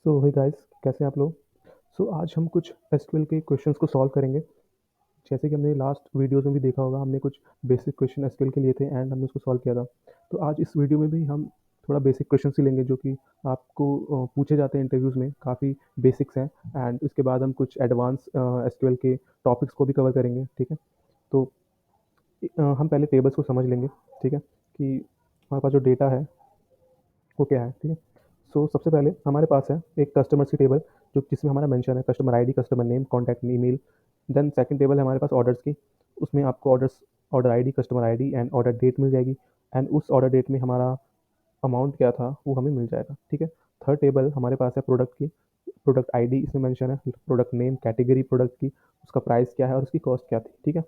सो hey guys, कैसे हैं आप लोग। आज हम कुछ एसक्यूएल के क्वेश्चंस को सॉल्व करेंगे। जैसे कि हमने लास्ट वीडियोस में भी देखा होगा, हमने कुछ बेसिक क्वेश्चन एसक्यूएल के लिए थे एंड हमने उसको सॉल्व किया था। तो आज इस वीडियो में भी हम थोड़ा बेसिक क्वेश्चन ही लेंगे जो कि आपको पूछे जाते हैं इंटरव्यूज़ में, काफ़ी बेसिक्स हैं। एंड उसके बाद हम कुछ एडवांस एसक्यूएल के टॉपिक्स को भी कवर करेंगे, ठीक है। तो हम पहले टेबल्स को समझ लेंगे, ठीक है, कि हमारे पास जो डेटा है वो क्या है, ठीक है। सबसे पहले हमारे पास है एक कस्टमर्स की टेबल, जो जिसमें हमारा मेंशन है customer ID, customer name, contact email. Then second table है हमारे पास ऑर्डर्स की। उसमें आपको order ID, customer ID and order date मिल जाएगी। एंड उस ऑर्डर डेट में हमारा अमाउंट क्या था वो हमें मिल जाएगा, ठीक है। थर्ड टेबल हमारे पास है प्रोडक्ट की। प्रोडक्ट आईडी इसमें मेंशन है, प्रोडक्ट नेम, कैटेगरी प्रोडक्ट की, उसका प्राइस क्या है और उसकी कॉस्ट क्या थी, ठीक है।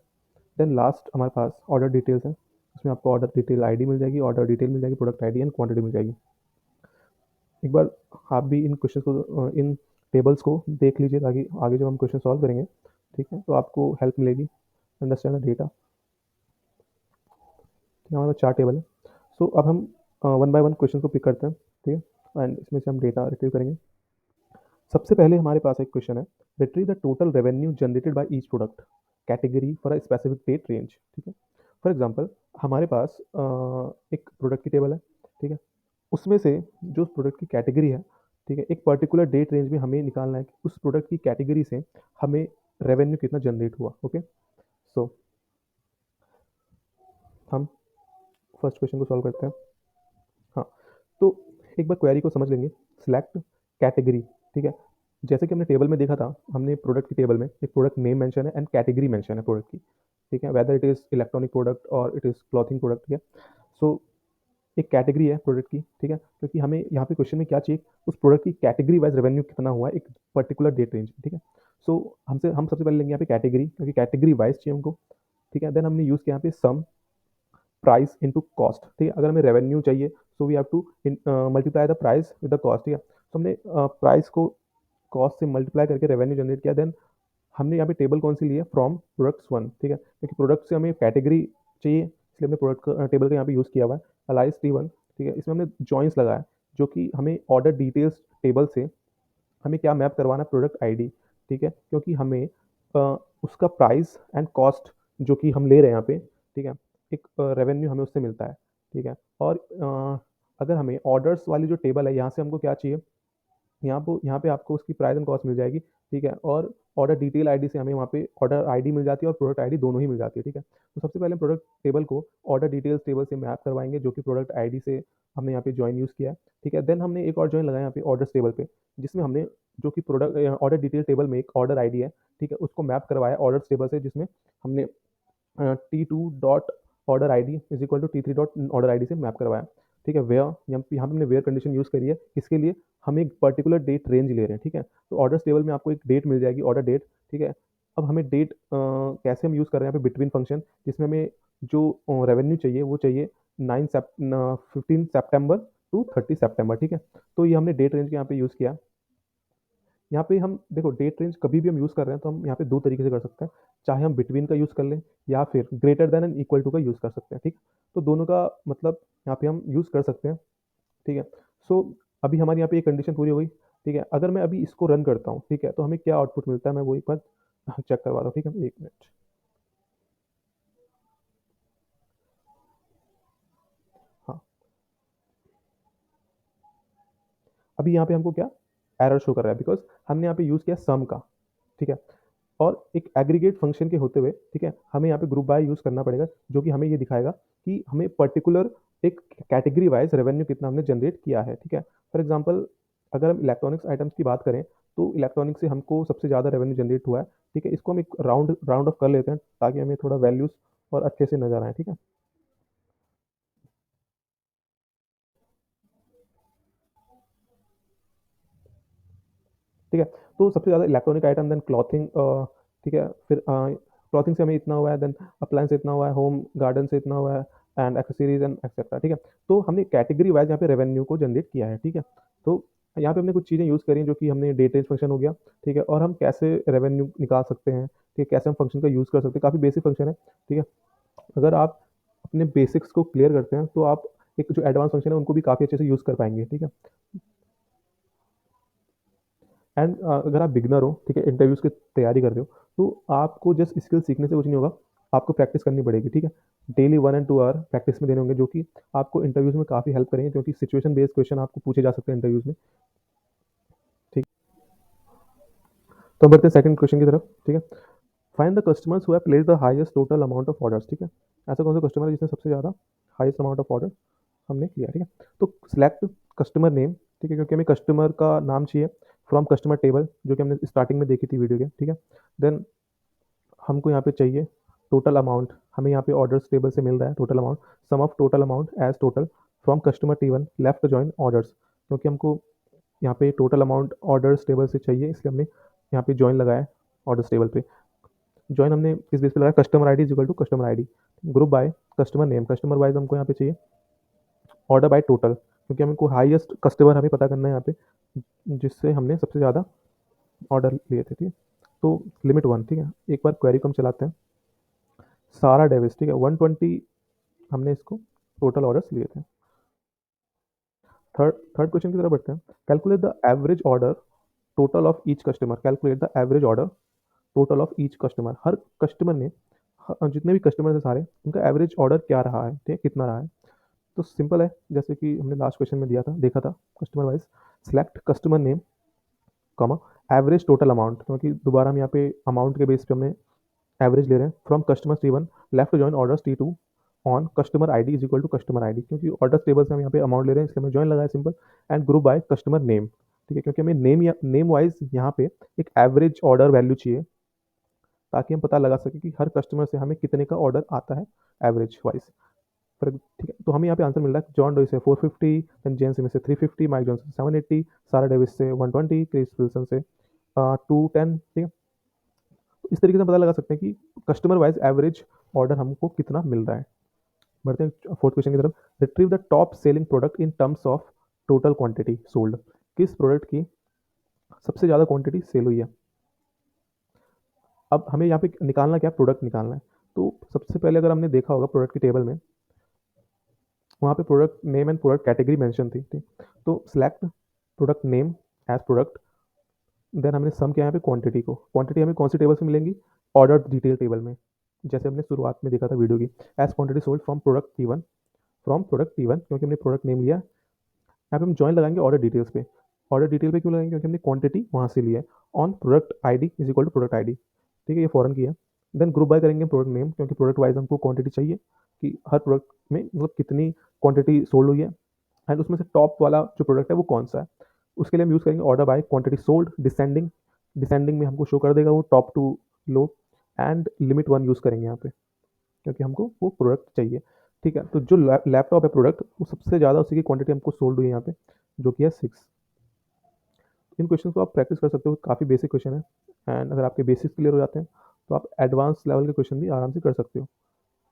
देन लास्ट हमारे पास ऑर्डर डिटेल्स है। उसमें आपको ऑर्डर डिटेल आईडी मिल जाएगी, ऑर्डर डिटेल मिल जाएगी, प्रोडक्ट आईडी एंड क्वांटिटी मिल जाएगी। एक बार आप भी इन क्वेश्चन को इन टेबल्स को देख लीजिए, ताकि आगे जब हम क्वेश्चन सॉल्व करेंगे, ठीक है, तो आपको हेल्प मिलेगी अंडरस्टैंड द डेटा। हमारा चार टेबल है। अब हम वन बाय वन क्वेश्चन को पिक करते हैं, ठीक है, एंड इसमें से हम डेटा रिट्रीव करेंगे। सबसे पहले हमारे पास एक क्वेश्चन है, retrieve the total revenue generated by each product category for a specific date range, ठीक है। फॉर एग्जांपल हमारे पास एक प्रोडक्ट की टेबल है, ठीक है। उसमें से जो प्रोडक्ट की कैटेगरी है, ठीक है, एक पर्टिकुलर डेट रेंज में हमें निकालना है कि उस प्रोडक्ट की कैटेगरी से हमें रेवेन्यू कितना जनरेट हुआ, ओके। सो हम फर्स्ट क्वेश्चन को सॉल्व करते हैं। हाँ, तो एक बार क्वेरी को समझ लेंगे। सिलेक्ट कैटेगरी, ठीक है। जैसे कि हमने टेबल में देखा था, हमने प्रोडक्ट की टेबल में एक प्रोडक्ट नेम मेंशन है एंड कैटेगरी मेंशन है प्रोडक्ट की, ठीक है, whether it is electronic product और इट इज क्लॉथिंग प्रोडक्ट, ठीक है। सो एक कैटेगरी है प्रोडक्ट की, ठीक है, क्योंकि हमें यहाँ पे क्वेश्चन में क्या चाहिए, उस प्रोडक्ट की कैटेगरी वाइज रेवेन्यू कितना हुआ है एक पर्टिकुलर डेट रेंज, ठीक है। हम सबसे पहले लेंगे यहाँ पे कैटेगरी, क्योंकि कैटेगरी वाइज चाहिए हमको, ठीक है। देन हमने यूज़ किया यहाँ पे सम प्राइस इनटू कॉस्ट, ठीक है। अगर हमें रेवेन्यू चाहिए, we have to multiply the price with the cost, ठीक है। हमने प्राइस को कॉस्ट से मल्टीप्लाई करके रेवेन्यू जनरेट किया। देन हमने यहाँ पे टेबल कौन सी ली है, फ्रॉम प्रोडक्ट्स वन, ठीक है, क्योंकि प्रोडक्ट से हमें कैटेगरी चाहिए, इसलिए हमने प्रोडक्ट का टेबल का यहाँ पे यूज़ किया हुआ है, अलाइस टी वन, ठीक है। इसमें हमने जॉइंस लगाया, जो कि हमें ऑर्डर डिटेल्स टेबल से हमें क्या मैप करवाना है, प्रोडक्ट आईडी, ठीक है, क्योंकि हमें उसका प्राइस एंड कॉस्ट जो कि हम ले रहे हैं यहाँ पे, ठीक है, एक रेवेन्यू हमें उससे मिलता है, ठीक है। और अगर हमें ऑर्डर्स वाली जो टेबल है, यहाँ से हमको क्या चाहिए, यहाँ पे आपको उसकी प्राइस एंड कॉस्ट मिल जाएगी, ठीक है। और ऑर्डर डिटेल आईडी से हमें वहाँ पे ऑर्डर आईडी मिल जाती है और प्रोडक्ट आईडी दोनों ही मिल जाती है, ठीक है। तो सबसे पहले प्रोडक्ट टेबल को ऑर्डर डिटेल्स टेबल से मैप करवाएंगे, जो कि प्रोडक्ट आईडी से हमने यहाँ पे ज्वाइन यूज़ किया है, ठीक है। देन हमने एक और ज्वाइन लगाया यहाँ पे ऑर्डर टेबल पे, जिसमें हमने जो कि प्रोडक्ट ऑर्डर डिटेल टेबल में एक ऑर्डर आईडी है, ठीक है, उसको मैप करवाया ऑर्डर टेबल से, जिसमें हमने T2 dot order I D is equal to T3 dot order I D से मैप करवाया, ठीक है। वेयर यहाँ पे हमने वेयर कंडीशन यूज़ करी है, इसके लिए हम एक पर्टिकुलर डेट रेंज ले रहे हैं, ठीक है। तो ऑर्डर टेबल में आपको एक डेट मिल जाएगी, ऑर्डर डेट, ठीक है। अब हमें डेट कैसे हम यूज़ कर रहे हैं यहाँ पे, बिटवीन फंक्शन, जिसमें हमें जो रेवेन्यू चाहिए वो चाहिए 15 सितंबर टू 30 सितंबर, ठीक है। तो ये हमने डेट रेंज के यहाँ पे यूज़ किया। यहाँ पे हम देखो, डेट रेंज कभी भी हम यूज़ कर रहे हैं तो हम यहाँ पे दो तरीके से कर सकते हैं, चाहे हम बिटवीन का यूज़ कर लें या फिर greater than and equal to का यूज़ कर सकते हैं, ठीक। तो दोनों का मतलब यहाँ पे हम यूज़ कर सकते हैं, ठीक है। सो अभी हमारी यहाँ पे ये कंडीशन पूरी हो गई, ठीक है। अगर मैं अभी इसको रन करता हूँ, ठीक है, तो हमें क्या आउटपुट मिलता है, मैं वो एक बार चेक करवा रहा हूँ, ठीक है, एक मिनट। हाँ, अभी यहाँ पे हमको क्या एरर शो कर रहा है, बिकॉज हमने यहाँ पे यूज़ किया सम का, ठीक है। और एक एग्रीगेट फंक्शन के होते हुए, ठीक है, हमें यहाँ पे ग्रुप बाय यूज़ करना पड़ेगा, जो कि हमें ये दिखाएगा कि हमें पर्टिकुलर एक कैटेगरी वाइज रेवेन्यू कितना हमने जनरेट किया है, ठीक है। फॉर एग्जांपल अगर हम इलेक्ट्रॉनिक्स आइटम्स की बात करें, तो इलेक्ट्रॉनिक्स से हमको सबसे ज़्यादा रेवेन्यू जनरेट हुआ है, ठीक है। इसको हम एक राउंड राउंड ऑफ कर लेते हैं, ताकि हमें थोड़ा वैल्यूज़ और अच्छे से नजर आए, ठीक है। ठीक है, तो सबसे ज़्यादा इलेक्ट्रॉनिक आइटम, देन क्लॉथिंग, ठीक है, फिर क्लॉथिंग से हमें इतना हुआ है, देन अप्लायंस से इतना हुआ है, होम गार्डन से इतना हुआ है, एंड एक्सेसरीज एंड एक्सेट्रा, ठीक है। तो हमने कैटेगरी वाइज यहाँ पे रेवेन्यू को जनरेट किया है, ठीक है। तो यहाँ पे हमने कुछ चीज़ें यूज़ करी, जो कि हमने डेट रेंज फंक्शन हो गया, ठीक है। और हम कैसे रेवेन्यू निकाल सकते हैं, ठीक है, कैसे हम फंक्शन का यूज़ कर सकते हैं, काफ़ी बेसिक फंक्शन है, ठीक है। अगर आप अपने बेसिक्स को क्लियर करते हैं, तो आप एक जो एडवांस फंक्शन है उनको भी काफ़ी अच्छे से यूज़ कर पाएंगे, ठीक है। एंड अगर आप बिगनर हो, ठीक है, इंटरव्यूज़ की तैयारी कर रहे हो, तो आपको जस्ट स्किल सीखने से कुछ नहीं होगा, आपको प्रैक्टिस करनी पड़ेगी, ठीक है। डेली 1 एंड 2 आवर प्रैक्टिस में देने होंगे, जो कि आपको इंटरव्यूज़ में काफ़ी हेल्प करेंगे, क्योंकि सिचुएशन बेस्ड क्वेश्चन आपको पूछे जा सकते हैं इंटरव्यूज़ में, ठीक। तो हम बढ़ते हैं सेकंड क्वेश्चन की तरफ, ठीक है। Find the customers who have placed the highest total amount of orders, ठीक है। ऐसा कौन सा कस्टमर है जिसने सबसे ज़्यादा हाईएस्ट अमाउंट ऑफ ऑर्डर हमने किया, ठीक है। तो सिलेक्ट कस्टमर नेम, ठीक है, क्योंकि हमें कस्टमर का नाम चाहिए फ्रॉम कस्टमर टेबल, जो कि हमने स्टार्टिंग में देखी थी वीडियो के, ठीक है। देन हमको यहाँ पे चाहिए टोटल अमाउंट, हमें यहाँ पे ऑर्डर्स टेबल से मिल रहा है total amount, sum of total amount as total from customer table left join orders, क्योंकि हमको यहाँ पे टोटल अमाउंट ऑर्डर्स टेबल से चाहिए, इसलिए हमने यहाँ पे जॉइन लगाया है ऑर्डर्स टेबल पे। जॉइन हमने किस बेस पे लगाया, customer ID is equal to customer ID, group by customer name, customer wise हमको यहाँ पे चाहिए ऑर्डर बाय टोटल, क्योंकि हमको हाईएस्ट कस्टमर हमें पता करना है यहाँ पे, जिससे हमने सबसे ज़्यादा ऑर्डर लिए थे, ठीक है। तो लिमिट 1, ठीक है। एक बार क्वेरी को हम चलाते हैं, सारा डेविस, ठीक है, 120 हमने इसको टोटल ऑर्डर्स लिए थे। थर्ड थर्ड क्वेश्चन की तरफ बढ़ते हैं, calculate the average order total of each customer, calculate the average order total of each customer, her customer ने जितने भी कस्टमर है सारे, उनका एवरेज ऑर्डर क्या रहा है, ठीक है, कितना रहा है। तो सिंपल है, जैसे कि हमने लास्ट क्वेश्चन में दिया था, देखा था, customer wise select customer name, comma average total amount, क्योंकि दोबारा हम यहाँ पे अमाउंट के बेस पे हमने एवरेज ले रहे हैं, from customer T1 left join orders T2 on customer ID is equal to customer ID, क्योंकि ऑर्डर टेबल से हम यहाँ पे अमाउंट ले रहे हैं, इसलिए हमें जॉइन लगाया simple, and group by customer name, ठीक है, क्योंकि हमें नेम या नेम वाइज यहाँ पे एक एवरेज ऑर्डर वैल्यू चाहिए, ताकि हम पता लगा सकें कि हर कस्टमर से हमें कितने का ऑर्डर आता है एवरेज वाइज। ठीक है, तो हमें यहाँ पे आंसर मिल रहा है, जॉन डो से 450, देन जेम्स में से 350, माइक जॉनसन 780, सारा डेविस से 120, क्रिस विल्सन से 210, ठीक है। तो इस तरीके से पता लगा सकते हैं कि कस्टमर वाइज एवरेज ऑर्डर हमको कितना मिल रहा है। बढ़ते हैं फोर्थ क्वेश्चन की तरफ, retrieve the top selling product in terms of total quantity sold, किस प्रोडक्ट की सबसे ज़्यादा क्वांटिटी सेल हुई है। अब हमें यहाँ पे निकालना क्या, प्रोडक्ट निकालना है। तो सबसे पहले अगर हमने देखा होगा प्रोडक्ट की टेबल में, वहाँ पे product name and product category mention थी, ठीक। तो select product name as product, then हमने सम किया यहाँ पे क्वांटिटी को, क्वांटिटी हमें कौन सी टेबल से मिलेंगी, ऑर्डर डिटेल टेबल में, जैसे हमने शुरुआत में देखा था वीडियो की, as quantity sold from product T1, from product T1, क्योंकि हमने प्रोडक्ट नेम लिया, यहाँ पे हम जॉइन लगाएंगे ऑर्डर डिटेल्स पे, ऑर्डर डिटेल पे क्यों लगाएंगे, क्योंकि हमने क्वांटिटी वहाँ से लिया है, on product ID is equal to product ID, ठीक है, ये फॉरन की है। देन ग्रुप बाय करेंगे प्रोडक्ट नेम, क्योंकि प्रोडक्ट वाइज हमको क्वांटिटी चाहिए कि हर प्रोडक्ट में मतलब कितनी क्वांटिटी सोल्ड हुई है, एंड उसमें से टॉप वाला जो प्रोडक्ट है वो कौन सा है, उसके लिए हम यूज़ करेंगे order by quantity sold descending, descending में हमको शो कर देगा वो top to low, and limit 1 use करेंगे यहाँ पे, क्योंकि हमको वो प्रोडक्ट चाहिए, ठीक है। तो जो लैपटॉप है प्रोडक्ट, वो सबसे ज़्यादा उसी की क्वांटिटी हमको सोल्ड हुई है यहाँ पे, जो कि है 6। इन क्वेश्चन को आप प्रैक्टिस कर सकते हो, काफ़ी बेसिक क्वेश्चन है, एंड अगर आपके बेसिक्स क्लियर हो जाते हैं तो आप एडवांस लेवल के क्वेश्चन भी आराम से कर सकते हो,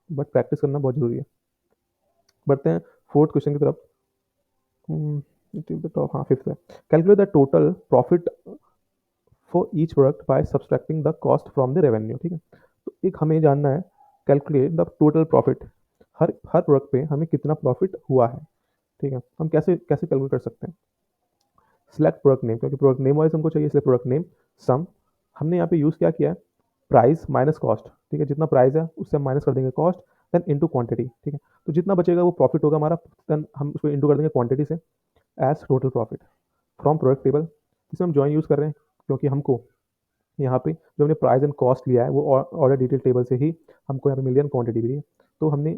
बट प्रैक्टिस करना बहुत ज़रूरी है। बढ़ते हैं फोर्थ क्वेश्चन की तरफ, हाँ फिफ्थ है, calculate the total profit for each product by subtracting the cost from the revenue, ठीक है। तो एक हमें जानना है, कैलकुलेट द टोटल प्रॉफिट, हर हर प्रोडक्ट पे हमें कितना प्रॉफिट हुआ है, ठीक है। हम कैसे कैसे कैलकुलेट कर सकते हैं, सिलेक्ट प्रोडक्ट नेम, क्योंकि प्रोडक्ट नेम वाइज हमको चाहिए, इसलिए प्रोडक्ट नेम सम, हमने यहाँ पे यूज़ क्या किया है, प्राइस माइनस कॉस्ट, ठीक है, जितना प्राइस है उससे हम माइनस कर देंगे कॉस्ट, देन इनटू क्वांटिटी, ठीक है। तो जितना बचेगा वो प्रॉफिट होगा हमारा, देन हम उसको इनटू कर देंगे क्वांटिटी से, as total profit from product table, इसमें हम जॉइन यूज़ कर रहे हैं, क्योंकि हमको यहाँ पे जो हमने प्राइस एंड कॉस्ट लिया है वो ऑर्डर डिटेल टेबल से ही हमको यहाँ पे मिल रही है, क्वांटिटी भी है। तो हमने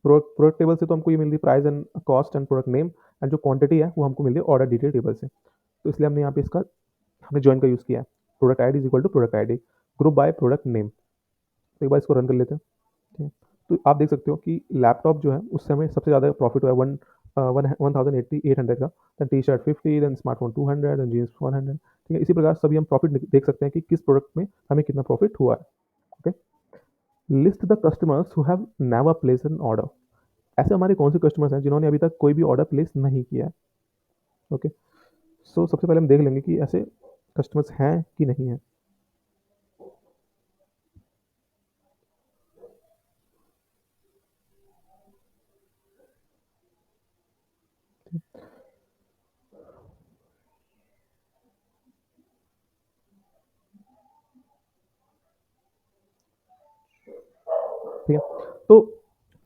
प्रोडक्ट टेबल से तो हमको ये मिल रही है price and cost and product name, and जो क्वांटिटी है वो हमको मिल रही है ऑर्डर डिटेल टेबल से, तो इसलिए हमने यहाँ पे इसका हमने जॉइन का यूज़ किया है, product ID is equal to product ID, group by product name. तो एक बार इसको रन कर लेते हैं, ठीक है। तो आप देख सकते हो कि लैपटॉप जो है उससे हमें सबसे ज़्यादा प्रॉफिट हुआ है, 1,080 800 का, then T shirt 50, then smartphone 200, then jeans 100, ठीक है। इसी प्रकार सभी हम प्रॉफिट देख सकते हैं कि किस प्रोडक्ट में हमें कितना प्रॉफिट हुआ है, okay. List the customers who have never place N order, ऐसे हमारे कौन से कस्टमर्स हैं जिन्होंने अभी तक कोई भी ऑर्डर प्लेस नहीं किया है, ओके। सो सबसे पहले हम देख लेंगे कि ऐसे कस्टमर्स हैं कि नहीं है। ठीक है। तो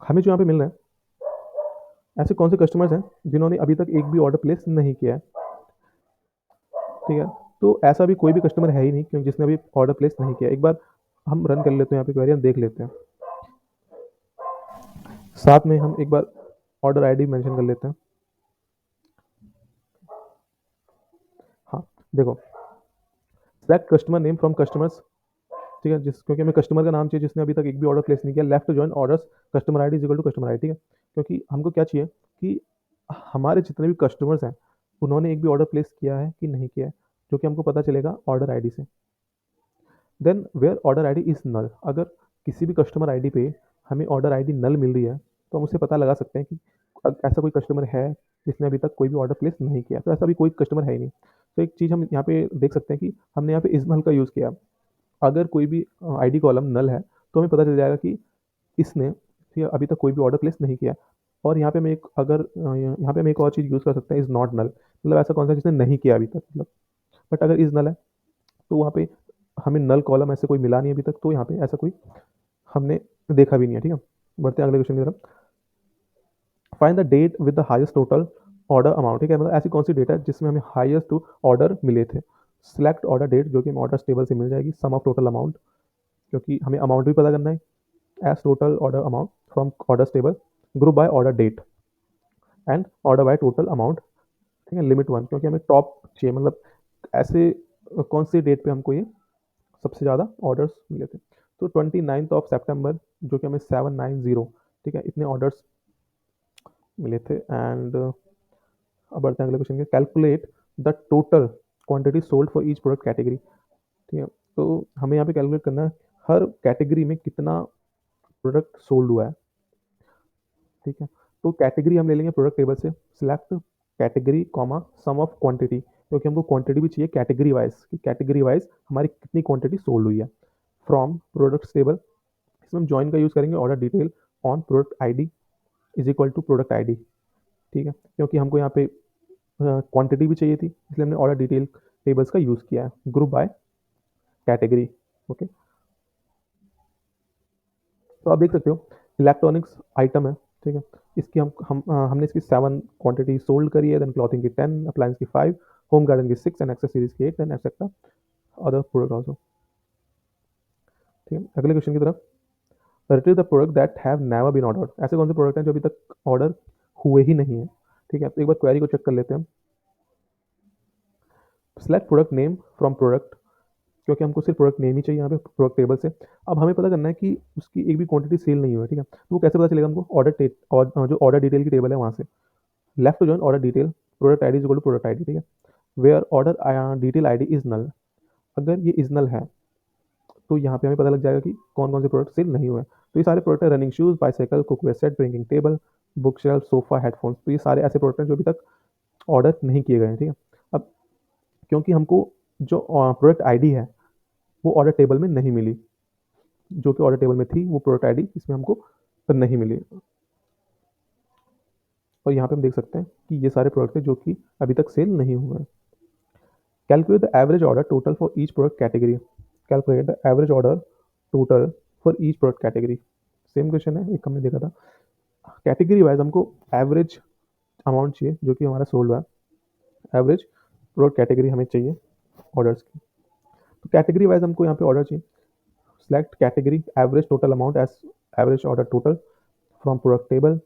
हमें जो यहाँ पे मिल रहा है, ऐसे कौन से कस्टमर्स हैं जिन्होंने अभी तक एक भी ऑर्डर प्लेस नहीं किया है, ठीक है। तो ऐसा भी कोई भी कस्टमर है ही नहीं क्योंकि जिसने अभी ऑर्डर प्लेस नहीं किया। एक बार हम रन कर लेते हैं यहाँ पे क्वेरी, हम देख लेते हैं। साथ में हम एक बार ऑर्डर आईडी मेंशन कर लेते हैं। हाँ, देखो, select customer name from customers, ठीक है, जिस क्योंकि हमें कस्टमर का नाम चाहिए जिसने अभी तक एक भी ऑर्डर प्लेस नहीं किया। Left join orders customer ID is equal to customer ID, ठीक है। क्योंकि हमको क्या चाहिए कि हमारे जितने भी कस्टमर्स हैं उन्होंने एक भी ऑर्डर प्लेस किया है कि नहीं किया है, जो कि हमको पता चलेगा ऑर्डर आईडी से। Then where order ID is null, अगर किसी भी कस्टमर आईडी पे हमें ऑर्डर आईडी नल मिल रही है तो हम उससे पता लगा सकते हैं कि ऐसा कोई कस्टमर है जिसने अभी तक कोई भी ऑर्डर प्लेस नहीं किया। तो ऐसा भी कोई कस्टमर है ही नहीं। तो एक चीज़ हम यहाँ पे देख सकते हैं कि हमने यहाँ पे इज नल का यूज़ किया। अगर कोई भी आईडी कॉलम नल है तो हमें पता चल जाएगा कि इसने, ठीक है, अभी तक कोई भी ऑर्डर प्लेस नहीं किया। और यहाँ पे मैं एक अगर यहाँ पे हम एक और चीज़ यूज़ कर सकते हैं, इज़ नॉट नल, मतलब ऐसा कौन सा जिसने नहीं किया अभी तक, मतलब। बट अगर इज़ नल है तो वहाँ पे हमें नल कॉलम ऐसे कोई मिला नहीं अभी तक, तो यहाँ पे ऐसा कोई हमने देखा भी नहीं है, ठीक है। बढ़ते हैं अगले क्वेश्चन की तरफ। Find the date with the highest total order amount, ठीक है, मतलब ऐसी कौन सी डेट है जिसमें हमें हाईएस्ट टू ऑर्डर मिले थे। सिलेक्ट ऑर्डर डेट, जो कि हमें ऑर्डर टेबल से मिल जाएगी। सम ऑफ टोटल अमाउंट, क्योंकि हमें अमाउंट भी पता करना है, as total order amount from order table. Group by order date and order by total amount, ठीक है। लिमिट वन, क्योंकि हमें टॉप चाहिए, मतलब ऐसे कौन सी डेट पे हमको ये सबसे ज़्यादा ऑर्डर्स मिले थे। तो 29 सितंबर, जो कि हमें 790, ठीक है, इतने ऑर्डर्स मिले थे। एंड अब बढ़ते हैं अगले क्वेश्चन के। Calculate the total quantity sold for each product category, ठीक है। तो हमें यहाँ पे कैलकुलेट करना है हर कैटेगरी में कितना प्रोडक्ट सोल्ड हुआ है, ठीक है। तो कैटेगरी हम ले लेंगे प्रोडक्ट टेबल से। Select category comma sum of quantity, क्योंकि हमको क्वांटिटी भी चाहिए कैटेगरी वाइज, कि कैटेगरी वाइज हमारी कितनी क्वांटिटी सोल्ड हुई है। फ्रॉम प्रोडक्ट्स टेबल, इसमें हम जॉइन का यूज़ करेंगे। Order detail on product ID is equal to product ID, ठीक है, क्योंकि हमको यहाँ पे क्वांटिटी भी चाहिए थी, इसलिए हमने ऑर्डर डिटेल टेबल्स का यूज़ किया है। Group by category, okay. तो आप देख सकते हो इलेक्ट्रॉनिक्स आइटम है, ठीक है। इसकी हमने इसकी 7 क्वांटिटी सोल्ड करी है। देन क्लॉथिंग की 10, अप्लायंस की 5, होम गार्डन की 6 एंड एक्सेसरीज की 8 and etcetera other product also, ठीक है। अगले क्वेश्चन की तरफ। Retrieve the product that have never been ordered, ऐसे कौन से प्रोडक्ट हैं जो अभी तक ऑर्डर हुए ही नहीं है, ठीक है। तो एक बार क्वेरी को चेक कर लेते हैं हम। Select product name from product, क्योंकि हमको सिर्फ प्रोडक्ट नेम ही चाहिए यहाँ पे प्रोडक्ट टेबल से। अब हमें पता करना है कि उसकी एक भी क्वांटिटी सेल नहीं हुई है, ठीक है। तो वो कैसे पता चलेगा हमको, और जो ऑर्डर डिटेल की टेबल है वहाँ से। Left to join order detail product ID is equal to product ID, ठीक है। Where order detail ID is null, अगर ये इज नल है तो यहाँ पे हमें पता लग जाएगा कि कौन कौन से प्रोडक्ट सेल नहीं हुए हैं। तो ये सारे प्रोडक्ट है running shoes, bicycle, cookware set, drinking table, book shelf, sofa, headphones. तो ये सारे ऐसे प्रोडक्ट हैं जो अभी तक ऑर्डर नहीं किए गए हैं, ठीक है। अब क्योंकि हमको जो प्रोडक्ट आईडी है वो ऑर्डर टेबल में नहीं मिली, जो कि ऑर्डर टेबल में थी वो प्रोडक्ट आईडी इसमें हमको नहीं मिली। और यहाँ पे हम देख सकते हैं कि ये सारे प्रोडक्ट हैं जो कि अभी तक सेल नहीं हुए हैं। Calculate the average order total for each product category, calculate the average order total for each product category. Same question है, एक हमने देखा था। कैटेगरी वाइज हमको एवरेज अमाउंट चाहिए जो कि हमारा सोल्ड हुआ है। एवरेज प्रोडक्ट कैटेगरी हमें चाहिए ऑर्डर्स की। तो कैटेगरी वाइज हमको यहाँ पे ऑर्डर चाहिए। Select category average total amount as average order total from product table.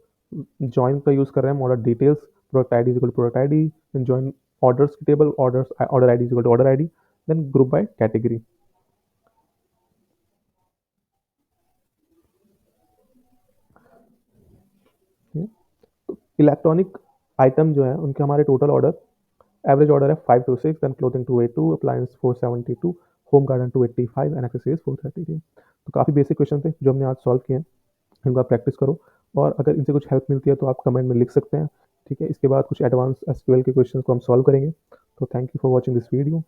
Join का यूज़ कर रहे हैं हम। Order details product ID equal product ID, then join orders की table, order ID equal to order ID, then group by category. Electronic item जो है उनके हमारे टोटल ऑर्डर, एवरेज ऑर्डर है 526, then clothing 282, appliance 472, home garden 285 and accessories 433। तो काफ़ी basic question थे जो हमने आज सॉल्व किए हैं, इनको आप प्रैक्टिस करो। और अगर इनसे कुछ हेल्प मिलती है तो आप कमेंट में लिख सकते हैं, ठीक है। इसके बाद कुछ एडवांस एसक्यूएल के क्वेश्चन को हम सॉल्व करेंगे। तो thank you for watching this video.